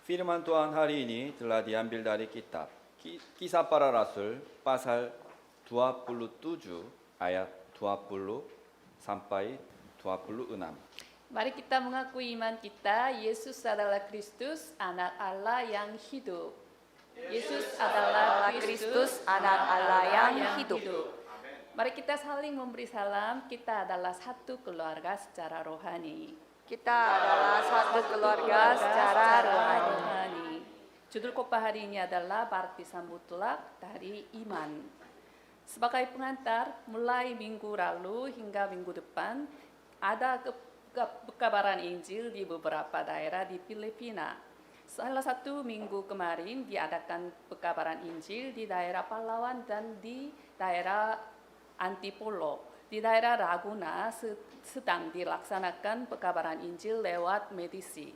Firman Tuhan hari ini telah diambil dari kitab Kisah Para Rasul pasal 27 ayat 20 sampai 26. Mari kita mengakui iman kita, Yesus adalah Kristus, anak Allah yang hidup. Yesus adalah Kristus, anak Allah yang hidup. Mari kita saling memberi salam, kita adalah satu keluarga secara rohani. Kita adalah satu keluarga secara rohani. Judul khotbah hari ini adalah baptisan mutlak dari iman. Sebagai pengantar, mulai minggu lalu hingga minggu depan, ada pekabaran Injil di beberapa daerah di Filipina. Salah satu minggu kemarin diadakan pekabaran Injil di daerah Palawan dan di daerah Antipolo. Di daerah Ragunan sedang dilaksanakan pekabaran Injil lewat medisi.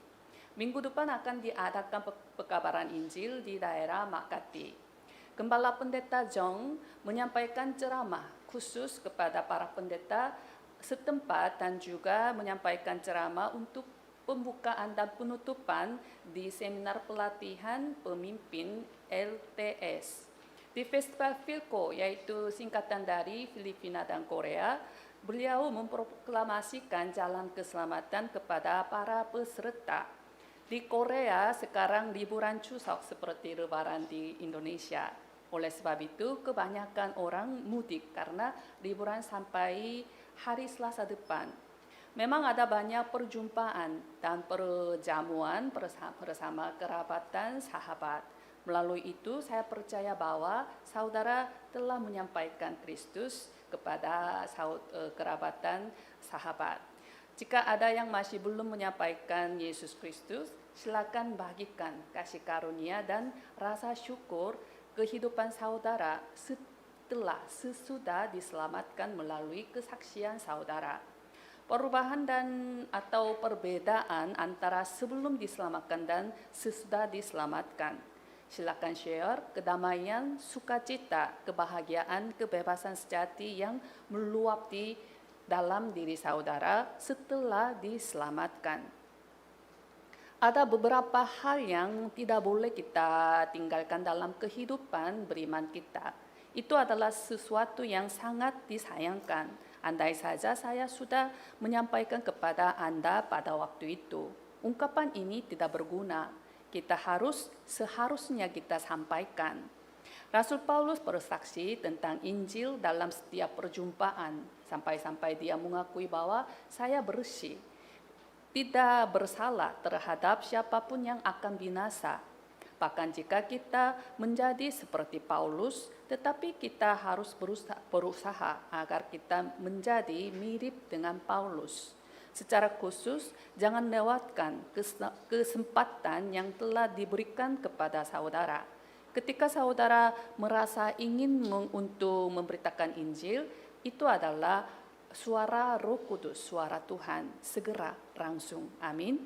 Minggu depan akan diadakan pekabaran Injil di daerah Makati. Gembala Pendeta Jong menyampaikan ceramah khusus kepada para pendeta setempat dan juga menyampaikan ceramah untuk pembukaan dan penutupan di seminar pelatihan pemimpin LTS. Di Festival Philco, yaitu singkatan dari Filipina dan Korea, beliau memproklamasikan jalan keselamatan kepada para peserta. Di Korea sekarang liburan Chuseok seperti Lebaran di Indonesia. Oleh sebab itu, kebanyakan orang mudik karena liburan sampai hari Selasa depan. Memang ada banyak perjumpaan dan perjamuan bersama kerabat dan sahabat. Melalui itu, saya percaya bahwa saudara telah menyampaikan Kristus kepada kerabat dan sahabat. Jika ada yang masih belum menyampaikan Yesus Kristus, silakan bagikan kasih karunia dan rasa syukur kehidupan saudara sesudah diselamatkan melalui kesaksian saudara. Perubahan dan atau perbedaan antara sebelum diselamatkan dan sesudah diselamatkan. Silakan share kedamaian, sukacita, kebahagiaan, kebebasan sejati yang meluap di dalam diri saudara setelah diselamatkan. Ada beberapa hal yang tidak boleh kita tinggalkan dalam kehidupan beriman kita. Itu adalah sesuatu yang sangat disayangkan. Andai saja saya sudah menyampaikan kepada Anda pada waktu itu. Ungkapan ini tidak berguna. Seharusnya kita sampaikan. Rasul Paulus bersaksi tentang Injil dalam setiap perjumpaan, sampai-sampai dia mengakui bahwa saya bersih, tidak bersalah terhadap siapapun yang akan binasa. Bahkan jika kita menjadi seperti Paulus, tetapi kita harus berusaha agar kita menjadi mirip dengan Paulus. Secara khusus, jangan lewatkan kesempatan yang telah diberikan kepada saudara. Ketika saudara merasa ingin untuk memberitakan Injil, itu adalah suara Roh Kudus, suara Tuhan. Segera langsung. Amin.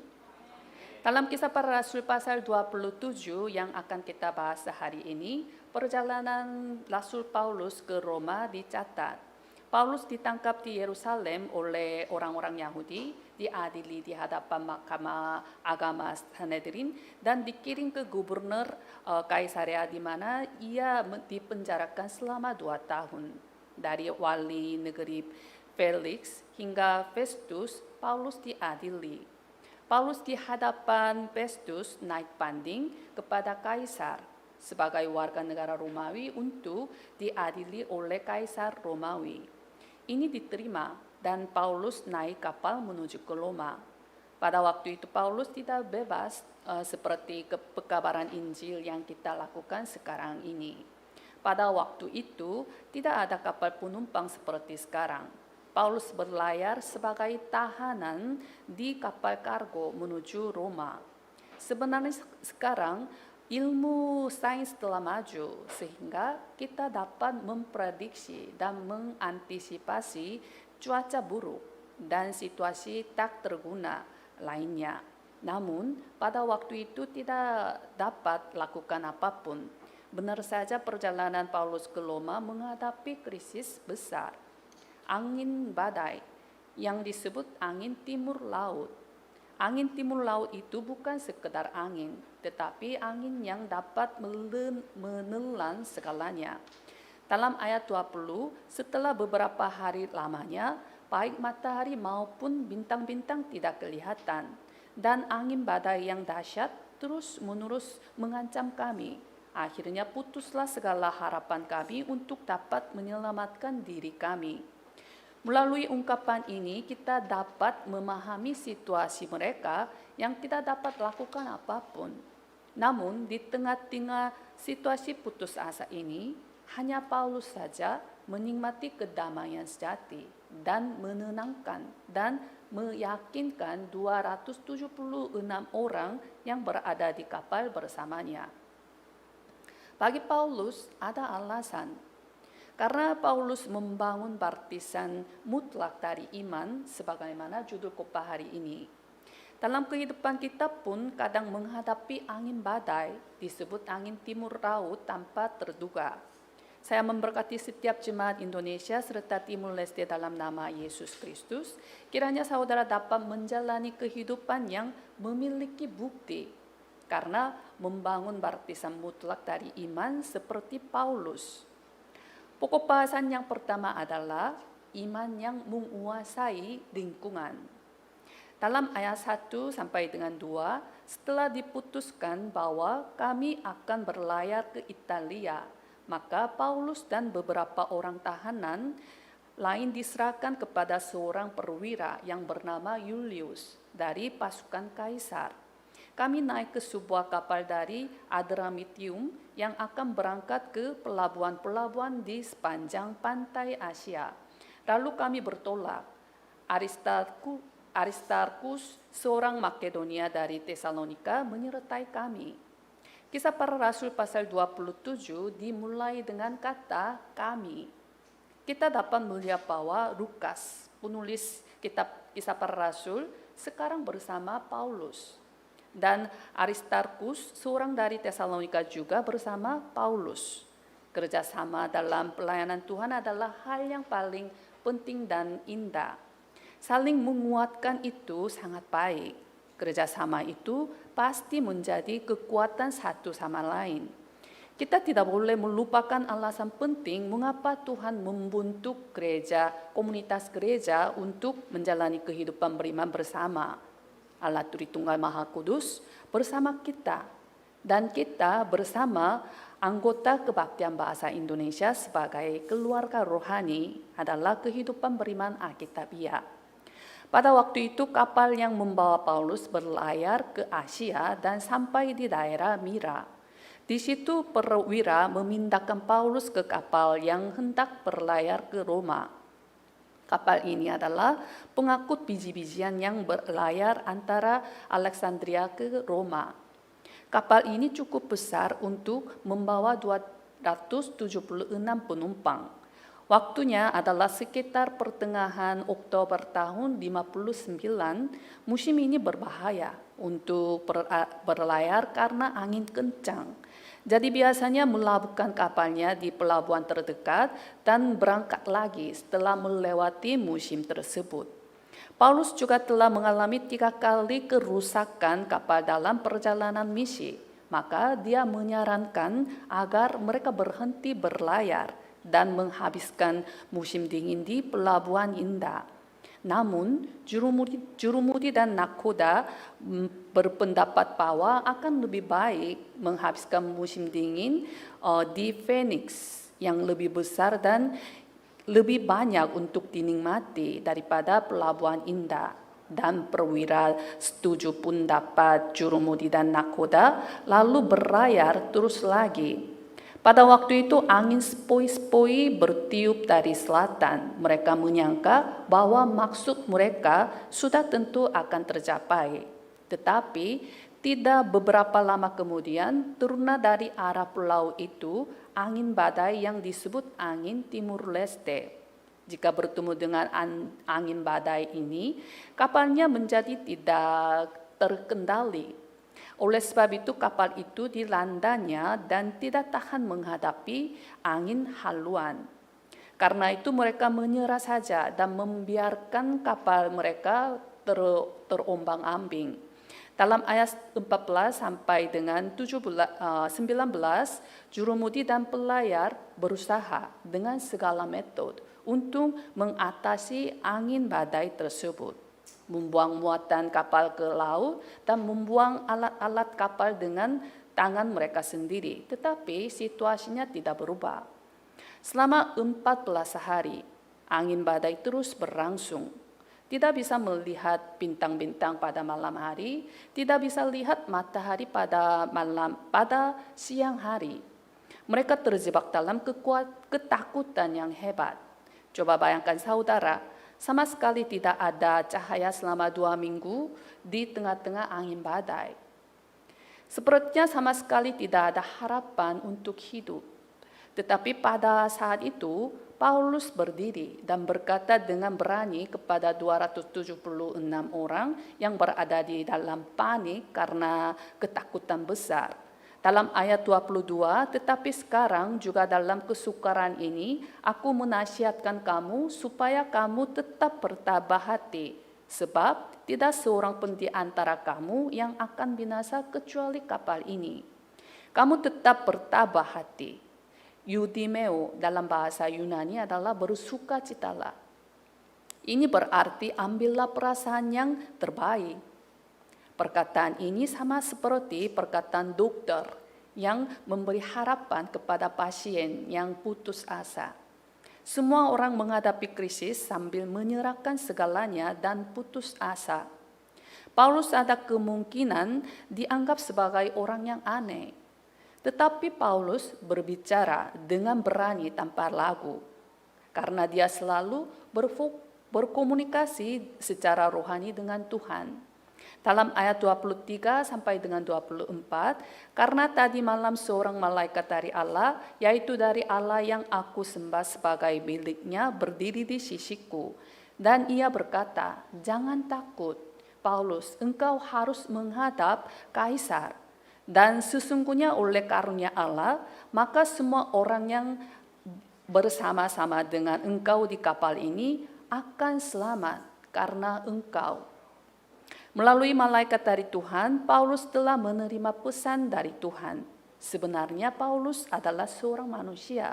Dalam Kisah Para Rasul pasal 27 yang akan kita bahas hari ini, perjalanan Rasul Paulus ke Roma dicatat. Paulus ditangkap di Yerusalem oleh orang-orang Yahudi, diadili di hadapan Mahkamah Agama Sanhedrin, dan dikirim ke gubernur Kaisarea di mana ia dipenjarakan selama 2 tahun. Dari wali negeri Felix hingga Festus, Paulus diadili. Paulus di hadapan Festus naik banding kepada Kaisar sebagai warga negara Romawi untuk diadili oleh Kaisar Romawi. Ini diterima dan Paulus naik kapal menuju ke Roma. Pada waktu itu Paulus tidak bebas seperti pekabaran Injil yang kita lakukan sekarang ini. Pada waktu itu tidak ada kapal penumpang seperti sekarang. Paulus berlayar sebagai tahanan di kapal kargo menuju Roma. Sebenarnya sekarang ilmu sains telah maju sehingga kita dapat memprediksi dan mengantisipasi cuaca buruk dan situasi tak terguna lainnya. Namun pada waktu itu tidak dapat lakukan apapun. Benar saja perjalanan Paulus ke Roma menghadapi krisis besar. Angin badai yang disebut angin timur laut. Angin timur laut itu bukan sekedar angin, tetapi angin yang dapat menelan segalanya. Dalam ayat 20, setelah beberapa hari lamanya, baik matahari maupun bintang-bintang tidak kelihatan, dan angin badai yang dahsyat terus-menerus mengancam kami. Akhirnya putuslah segala harapan kami untuk dapat menyelamatkan diri kami. Melalui ungkapan ini, kita dapat memahami situasi mereka yang tidak dapat lakukan apapun. Namun, di tengah-tengah situasi putus asa ini, hanya Paulus saja menikmati kedamaian sejati dan menenangkan dan meyakinkan 276 orang yang berada di kapal bersamanya. Bagi Paulus ada alasan. Karena Paulus membangun baptisan mutlak dari iman sebagaimana judul khotbah hari ini. Dalam kehidupan kita pun kadang menghadapi angin badai, disebut angin timur laut tanpa terduga. Saya memberkati setiap jemaat Indonesia serta Timur Leste dalam nama Yesus Kristus. Kiranya saudara dapat menjalani kehidupan yang memiliki bukti karena membangun baptisan mutlak dari iman seperti Paulus. Pokok bahasan yang pertama adalah iman yang menguasai lingkungan. Dalam ayat 1 sampai dengan 2, setelah diputuskan bahwa kami akan berlayar ke Italia, maka Paulus dan beberapa orang tahanan lain diserahkan kepada seorang perwira yang bernama Julius dari pasukan Kaisar. Kami naik ke sebuah kapal dari Adramitium yang akan berangkat ke pelabuhan-pelabuhan di sepanjang pantai Asia. Lalu kami bertolak. Aristarkus, seorang Makedonia dari Tesalonika, menyertai kami. Kisah Para Rasul pasal 27 dimulai dengan kata kami. Kita dapat melihat bahwa Lukas, penulis kitab Kisah Para Rasul, sekarang bersama Paulus. Dan Aristarkus, seorang dari Tesalonika juga bersama Paulus. Kerjasama dalam pelayanan Tuhan adalah hal yang paling penting dan indah. Saling menguatkan itu sangat baik. Kerjasama itu pasti menjadi kekuatan satu sama lain. Kita tidak boleh melupakan alasan penting mengapa Tuhan membentuk gereja, komunitas gereja untuk menjalani kehidupan beriman bersama. Allah Tritunggal Maha Kudus bersama kita, dan kita bersama anggota Kebaktian Bahasa Indonesia sebagai keluarga rohani adalah kehidupan beriman Alkitabiah. Pada waktu itu kapal yang membawa Paulus berlayar ke Asia dan sampai di daerah Mira. Di situ perwira memindahkan Paulus ke kapal yang hendak berlayar ke Roma. Kapal ini adalah pengangkut biji-bijian yang berlayar antara Alexandria ke Roma. Kapal ini cukup besar untuk membawa 276 penumpang. Waktunya adalah sekitar pertengahan Oktober tahun 59. Musim ini berbahaya untuk berlayar karena angin kencang. Jadi biasanya melabuhkan kapalnya di pelabuhan terdekat dan berangkat lagi setelah melewati musim tersebut. Paulus juga telah mengalami 3 kali kerusakan kapal dalam perjalanan misi. Maka dia menyarankan agar mereka berhenti berlayar dan menghabiskan musim dingin di pelabuhan indah. Namun, jurumudi dan nakhoda berpendapat bahwa akan lebih baik menghabiskan musim dingin di Phoenix yang lebih besar dan lebih banyak untuk dinikmati daripada pelabuhan indah. Dan perwira setuju pendapat jurumudi dan nakhoda lalu berlayar terus lagi. Pada waktu itu angin sepoi-sepoi bertiup dari selatan. Mereka menyangka bahwa maksud mereka sudah tentu akan tercapai. Tetapi tidak beberapa lama kemudian turunlah dari arah pulau itu angin badai yang disebut angin Timur Leste. Jika bertemu dengan angin badai ini, kapalnya menjadi tidak terkendali. Oleh sebab itu kapal itu dilandanya dan tidak tahan menghadapi angin haluan. Karena itu mereka menyerah saja dan membiarkan kapal mereka terombang-ambing. Dalam ayat 14 sampai dengan 19, jurumudi dan pelayar berusaha dengan segala metode untuk mengatasi angin badai tersebut, membuang muatan kapal ke laut dan membuang alat-alat kapal dengan tangan mereka sendiri. Tetapi situasinya tidak berubah. Selama 14 hari, angin badai terus berlangsung. Tidak bisa melihat bintang-bintang pada malam hari, tidak bisa lihat matahari pada siang hari. Mereka terjebak dalam ketakutan yang hebat. Coba bayangkan saudara, sama sekali tidak ada cahaya selama 2 minggu di tengah-tengah angin badai. Sepertinya sama sekali tidak ada harapan untuk hidup. Tetapi pada saat itu, Paulus berdiri dan berkata dengan berani kepada 276 orang yang berada di dalam panik karena ketakutan besar. Dalam ayat 22, tetapi sekarang juga dalam kesukaran ini, aku menasihatkan kamu supaya kamu tetap bertabah hati. Sebab tidak seorang pun di antara kamu yang akan binasa kecuali kapal ini. Kamu tetap bertabah hati. Eudimeo dalam bahasa Yunani adalah bersukacitalah. Ini berarti ambillah perasaan yang terbaik. Perkataan ini sama seperti perkataan dokter yang memberi harapan kepada pasien yang putus asa. Semua orang menghadapi krisis sambil menyerahkan segalanya dan putus asa. Paulus ada kemungkinan dianggap sebagai orang yang aneh. Tetapi Paulus berbicara dengan berani tanpa ragu, karena dia selalu berkomunikasi secara rohani dengan Tuhan. Dalam ayat 23 sampai dengan 24, karena tadi malam seorang malaikat dari Allah, yaitu dari Allah yang aku sembah sebagai miliknya, berdiri di sisiku. Dan ia berkata, jangan takut, Paulus, engkau harus menghadap Kaisar. Dan sesungguhnya oleh karunia Allah, maka semua orang yang bersama-sama dengan engkau di kapal ini akan selamat karena engkau. Melalui malaikat dari Tuhan, Paulus telah menerima pesan dari Tuhan. Sebenarnya Paulus adalah seorang manusia.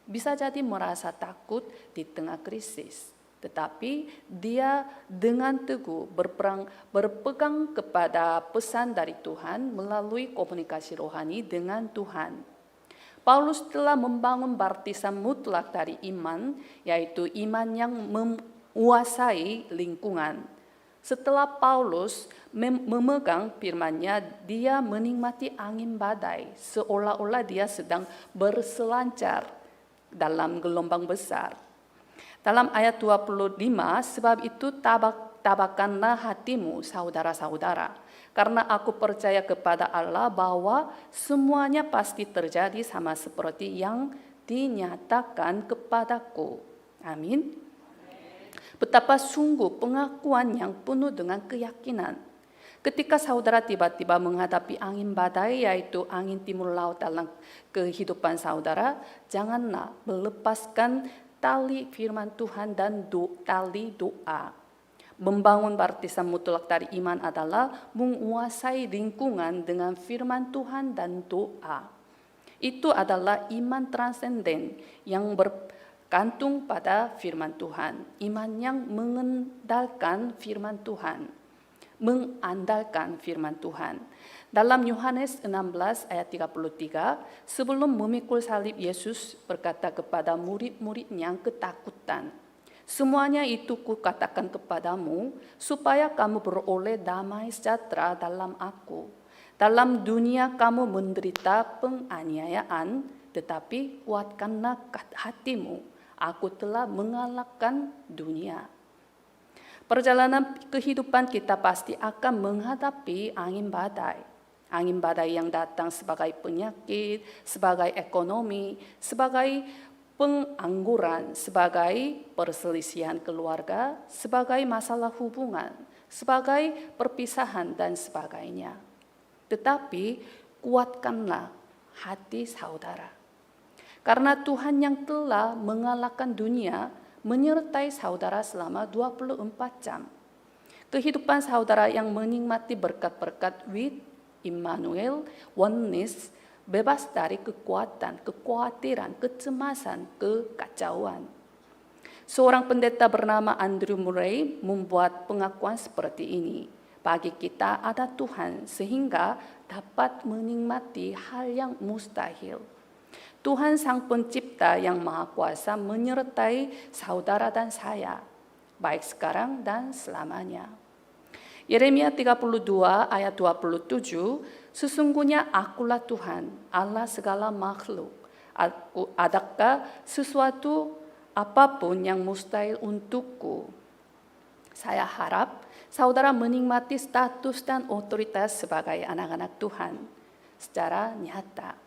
Bisa jadi merasa takut di tengah krisis. Tetapi dia dengan teguh berpegang kepada pesan dari Tuhan melalui komunikasi rohani dengan Tuhan. Paulus telah membangun baptisan mutlak dari iman, yaitu iman yang menguasai lingkungan. Setelah Paulus memegang firman-Nya, dia menikmati angin badai, seolah-olah dia sedang berselancar dalam gelombang besar. Dalam ayat 25, sebab itu tabahkanlah hatimu saudara-saudara, karena aku percaya kepada Allah bahwa semuanya pasti terjadi sama seperti yang dinyatakan kepadaku. Amin. Betapa sungguh pengakuan yang penuh dengan keyakinan. Ketika saudara tiba-tiba menghadapi angin badai, yaitu angin timur laut dalam kehidupan saudara, janganlah melepaskan tali firman Tuhan dan tali doa. Membangun baptisan mutlak dari iman adalah menguasai lingkungan dengan firman Tuhan dan doa. Itu adalah iman transenden yang bergantung pada firman Tuhan. Iman yang mengandalkan firman Tuhan. Dalam Yohanes 16 ayat 33, sebelum memikul salib Yesus berkata kepada murid-muridnya yang ketakutan, semuanya itu kukatakan kepadamu supaya kamu beroleh damai sejahtera dalam aku. Dalam dunia kamu menderita penganiayaan, tetapi kuatkanlah hatimu, aku telah mengalahkan dunia. Perjalanan kehidupan kita pasti akan menghadapi angin badai. Angin badai yang datang sebagai penyakit, sebagai ekonomi, sebagai pengangguran, sebagai perselisihan keluarga, sebagai masalah hubungan, sebagai perpisahan dan sebagainya. Tetapi kuatkanlah hati saudara. Karena Tuhan yang telah mengalahkan dunia menyertai saudara selama 24 jam. Kehidupan saudara yang menikmati berkat-berkat with Immanuel, oneness, bebas dari kekuatan, kekhawatiran, kecemasan, kekacauan. Seorang pendeta bernama Andrew Murray membuat pengakuan seperti ini. Bagi kita ada Tuhan sehingga dapat menikmati hal yang mustahil. Tuhan Sang Pencipta yang Maha Kuasa menyertai saudara dan saya, baik sekarang dan selamanya. Yeremia 32 ayat 27, sesungguhnya akulah Tuhan, Allah segala makhluk. Adakah sesuatu apapun yang mustahil untukku? Saya harap saudara menikmati status dan otoritas sebagai anak-anak Tuhan secara nyata.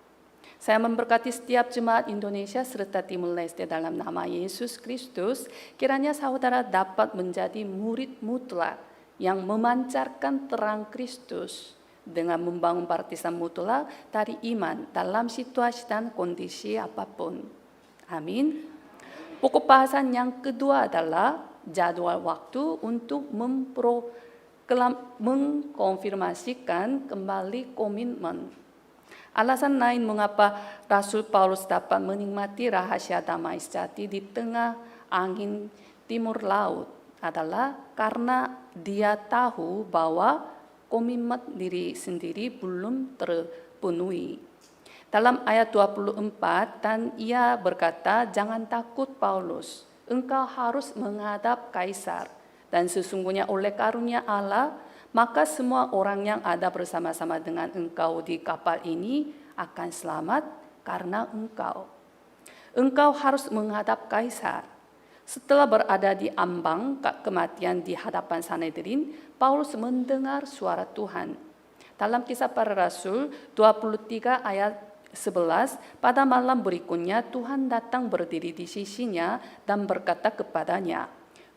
Saya memberkati setiap jemaat Indonesia serta Timur Leste dalam nama Yesus Kristus. Kiranya saudara dapat menjadi murid mutlak yang memancarkan terang Kristus dengan membangun partisan mutlak dari iman dalam situasi dan kondisi apapun. Amin. Pokok bahasan yang kedua adalah jadwal waktu untuk mengkonfirmasikan kembali komitmen. Alasan lain mengapa Rasul Paulus dapat menikmati rahasia damai sejati di tengah angin timur laut adalah karena dia tahu bahwa komitmen diri sendiri belum terpenuhi. Dalam ayat 24, dan ia berkata, jangan takut Paulus, engkau harus menghadap Kaisar, dan sesungguhnya oleh karunia Allah, maka semua orang yang ada bersama-sama dengan engkau di kapal ini akan selamat karena engkau. Engkau harus menghadap Kaisar. Setelah berada di ambang kematian di hadapan Sanhedrin, Paulus mendengar suara Tuhan. Dalam Kisah Para Rasul 23 ayat 11, pada malam berikutnya Tuhan datang berdiri di sisinya dan berkata kepadanya,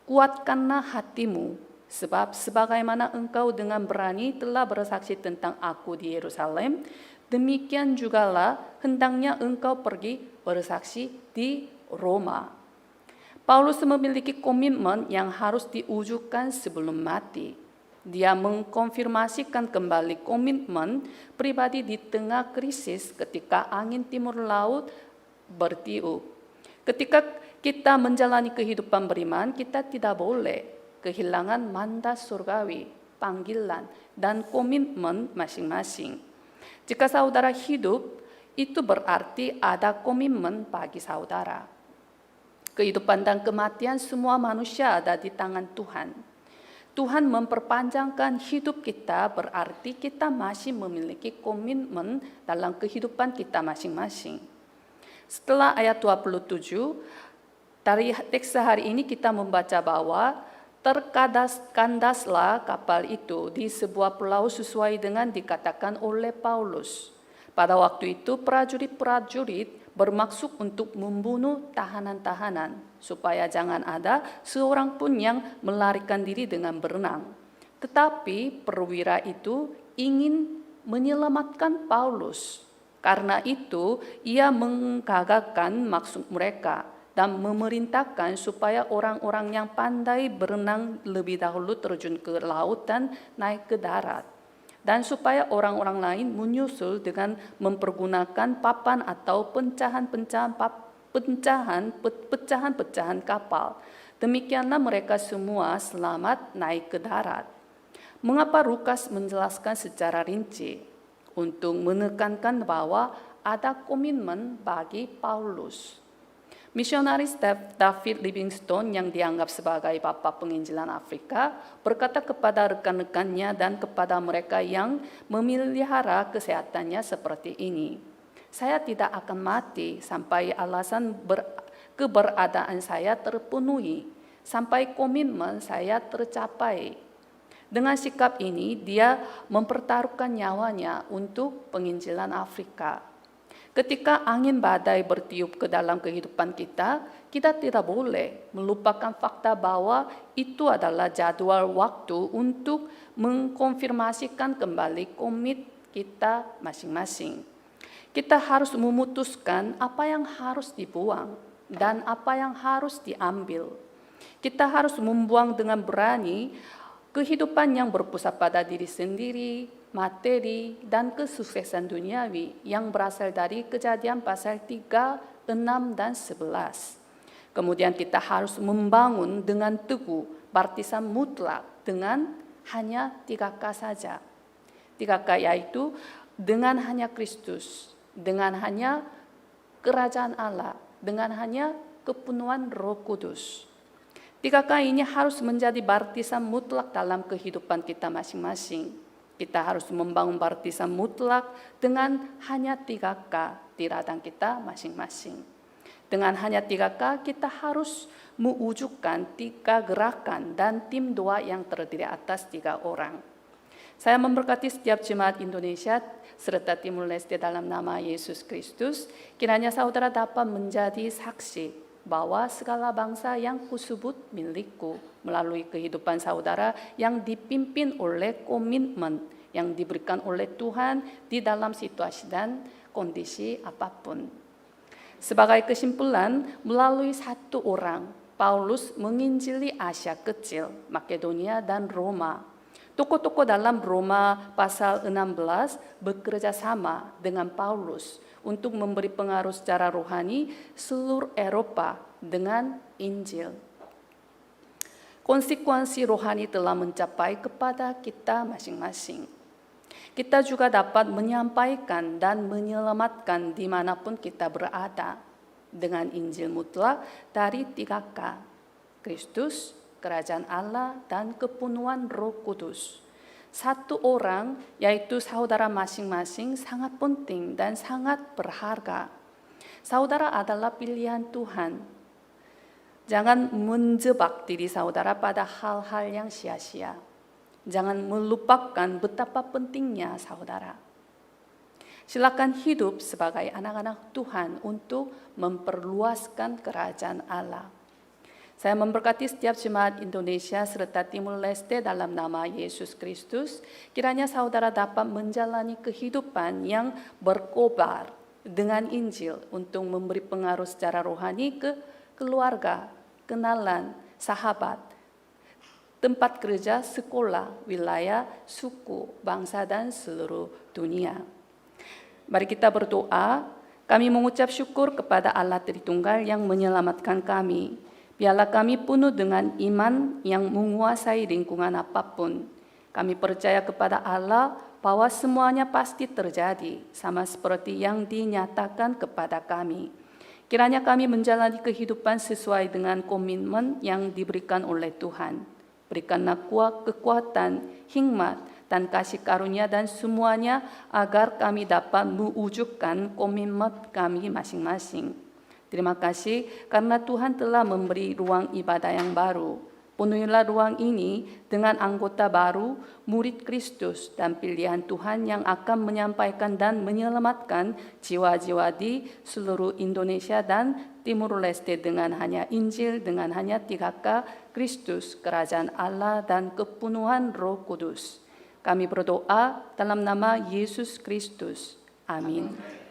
kuatkanlah hatimu, sebab sebagaimana engkau dengan berani telah bersaksi tentang aku di Yerusalem, demikian jugalah hendaknya engkau pergi bersaksi di Roma. Paulus memiliki komitmen yang harus diwujudkan sebelum mati. Dia mengkonfirmasikan kembali komitmen pribadi di tengah krisis ketika angin timur laut bertiup. Ketika kita menjalani kehidupan beriman, kita tidak boleh kehilangan mandat surgawi, panggilan, dan komitmen masing-masing. Jika saudara hidup, itu berarti ada komitmen bagi saudara. Kehidupan dan kematian semua manusia ada di tangan Tuhan. Tuhan memperpanjangkan hidup kita berarti kita masih memiliki komitmen dalam kehidupan kita masing-masing. Setelah ayat 27, dari teks hari ini kita membaca bahwa terkandas-kandaslah kapal itu di sebuah pulau sesuai dengan dikatakan oleh Paulus. Pada waktu itu prajurit-prajurit bermaksud untuk membunuh tahanan-tahanan supaya jangan ada seorang pun yang melarikan diri dengan berenang. Tetapi perwira itu ingin menyelamatkan Paulus. Karena itu ia menggagalkan maksud mereka dan memerintahkan supaya orang-orang yang pandai berenang lebih dahulu terjun ke laut dan naik ke darat. Dan supaya orang-orang lain menyusul dengan mempergunakan papan atau pecahan-pecahan kapal. Demikianlah mereka semua selamat naik ke darat. Mengapa Lukas menjelaskan secara rinci? Untuk menekankan bahwa ada komitmen bagi Paulus. Misionaris David Livingstone yang dianggap sebagai bapa penginjilan Afrika berkata kepada rekan-rekannya dan kepada mereka yang memelihara kesehatannya seperti ini. Saya tidak akan mati sampai alasan keberadaan saya terpenuhi, sampai komitmen saya tercapai. Dengan sikap ini, dia mempertaruhkan nyawanya untuk penginjilan Afrika. Ketika angin badai bertiup ke dalam kehidupan kita, kita tidak boleh melupakan fakta bahwa itu adalah jadwal waktu untuk mengkonfirmasikan kembali komit kita masing-masing. Kita harus memutuskan apa yang harus dibuang dan apa yang harus diambil. Kita harus membuang dengan berani Kehidupan yang berpusat pada diri sendiri, materi, dan kesuksesan duniawi yang berasal dari Kejadian pasal 3, 6, dan 11. Kemudian kita harus membangun dengan teguh baptisan mutlak dengan hanya 3K saja. 3K yaitu dengan hanya Kristus, dengan hanya kerajaan Allah, dengan hanya kepenuhan Roh Kudus. 3K ini harus menjadi baptisan mutlak dalam kehidupan kita masing-masing. Kita harus membangun baptisan mutlak dengan hanya 3K di ladang kita masing-masing. Dengan hanya 3K kita harus mewujudkan 3 gerakan dan tim doa yang terdiri atas 3 orang. Saya memberkati setiap jemaat Indonesia serta Timur Leste dalam nama Yesus Kristus. Kiranya saudara dapat menjadi saksi bahwa segala bangsa yang kusebut milikku melalui kehidupan saudara yang dipimpin oleh komitmen yang diberikan oleh Tuhan di dalam situasi dan kondisi apapun. Sebagai kesimpulan, melalui 1 orang, Paulus menginjili Asia Kecil, Makedonia, dan Roma. Tokoh-tokoh dalam Roma pasal 16 bekerja sama dengan Paulus untuk memberi pengaruh secara rohani seluruh Eropa dengan Injil. Konsekuensi rohani telah mencapai kepada kita masing-masing. Kita juga dapat menyampaikan dan menyelamatkan dimanapun kita berada dengan Injil mutlak dari 3K, Kristus, Kerajaan Allah, dan kepenuhan Roh Kudus. 1 orang, yaitu saudara masing-masing, sangat penting dan sangat berharga. Saudara adalah pilihan Tuhan. Jangan menjebak diri saudara pada hal-hal yang sia-sia. Jangan melupakan betapa pentingnya saudara. Silakan hidup sebagai anak-anak Tuhan untuk memperluaskan kerajaan Allah. Saya memberkati setiap jemaat Indonesia serta Timur Leste dalam nama Yesus Kristus. Kiranya saudara dapat menjalani kehidupan yang berkobar dengan Injil untuk memberi pengaruh secara rohani ke keluarga, kenalan, sahabat, tempat kerja, sekolah, wilayah, suku, bangsa, dan seluruh dunia. Mari kita berdoa. Kami mengucap syukur kepada Allah Tritunggal yang menyelamatkan kami. Biarlah kami penuh dengan iman yang menguasai lingkungan apapun. Kami percaya kepada Allah bahwa semuanya pasti terjadi, sama seperti yang dinyatakan kepada kami. Kiranya kami menjalani kehidupan sesuai dengan komitmen yang diberikan oleh Tuhan. Berikanlah kekuatan, hikmat, dan kasih karunia dan semuanya agar kami dapat mewujudkan komitmen kami masing-masing. Terima kasih karena Tuhan telah memberi ruang ibadah yang baru. Penuhilah ruang ini dengan anggota baru, murid Kristus dan pilihan Tuhan yang akan menyampaikan dan menyelamatkan jiwa-jiwa di seluruh Indonesia dan Timur Leste dengan hanya Injil, dengan hanya 3K, Kristus, Kerajaan Allah, dan kepenuhan Roh Kudus. Kami berdoa dalam nama Yesus Kristus. Amin.